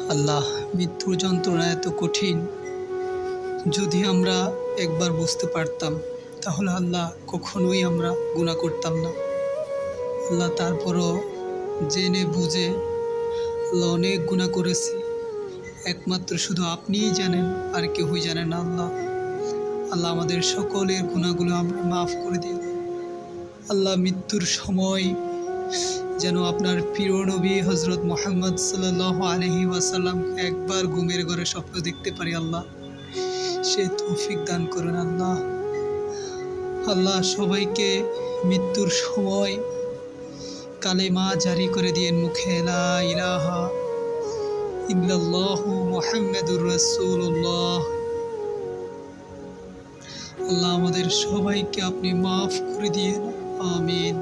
আল্লাহ, মৃত্যুর যন্ত্রণা এত কঠিন, যদি আমরা একবার বুঝতে পারতাম তাহলে আল্লাহ কখনোই আমরা গুনাহ করতাম না। আল্লাহ, তারপরও জেনে বুঝে আল্লাহ অনেক গুনাহ করেছি। একমাত্র শুধু আপনিই জানেন, আর কেউই জানে না। আল্লাহ, আল্লাহ আমাদের সকলের গুনাহগুলো আমরা মাফ করে দিন। আল্লাহ, মৃত্যুর সময় যেন আপনার প্রিয় নবী হজরত মুহাম্মদ সাল্লাল্লাহু আলাইহি ওয়াসাল্লামকে একবার ঘুমের ঘরে স্বপ্ন দেখতে পারি। আল্লাহ, সে তৌফিক দান করুন। আল্লাহ, আল্লাহ সবাইকে মৃত্যুর সময় কালেমা জারি করে দিয়েন মুখে, লা ইলাহা ইল্লাল্লাহু মুহাম্মাদুর রাসূলুল্লাহ। আল্লাহ, আমাদের সবাইকে আপনি মাফ করে দিয়েন। আমিন।